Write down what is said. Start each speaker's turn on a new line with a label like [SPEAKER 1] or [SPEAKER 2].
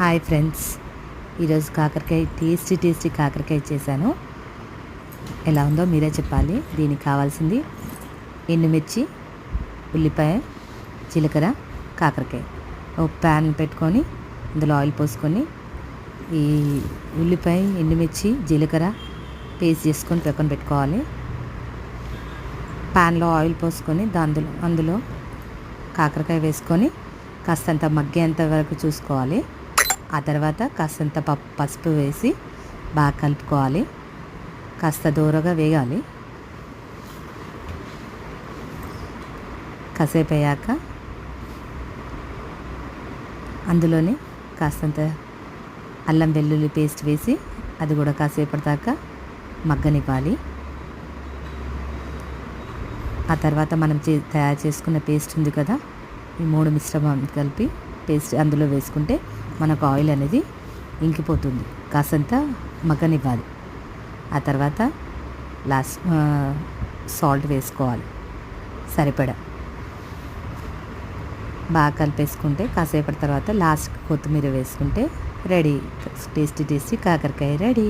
[SPEAKER 1] Hi friends, ఈరోజు కాకరకాయ tasty కాకరకాయ చేశాను. ఎలా ఉందో మీరే చెప్పాలి. దీనికి కావాల్సింది ఎండుమిర్చి, ఉల్లిపాయ, జీలకర్ర, కాకరకాయ. ఒక ప్యాన్ పెట్టుకొని అందులో ఆయిల్ పోసుకొని ఈ ఉల్లిపాయ, ఎండుమిర్చి, జీలకర్ర పేస్ట్ చేసుకొని పక్కన పెట్టుకోవాలి. ప్యాన్లో ఆయిల్ పోసుకొని అందులో కాకరకాయ వేసుకొని కాస్తంత మగ్గేంత వరకు చూసుకోవాలి. ఆ తర్వాత కాస్తంత పసుపు వేసి బాగా కలుపుకోవాలి. కాస్త దూరగా వేగాలి. కాసేపు అయ్యాక అందులోనే కాస్తంత అల్లం వెల్లుల్లి పేస్ట్ వేసి అది కూడా కాసేపటి దాకా మగ్గనివ్వాలి. ఆ తర్వాత మనం తయారు చేసుకున్న పేస్ట్ ఉంది కదా, ఈ 3 మిశ్రమం కలిపి పేస్ట్ అందులో వేసుకుంటే మనకు ఆయిల్ అనేది ఇంకిపోతుంది. కాసంత మగ్గనివ్వాలి. ఆ తర్వాత సాల్ట్ వేసుకోవాలి సరిపడా. బాగా కలిపేసుకుంటే కాసేపటి తర్వాత లాస్ట్కి కొత్తిమీర వేసుకుంటే రెడీ. టేస్టీ కాకరకాయ రెడీ.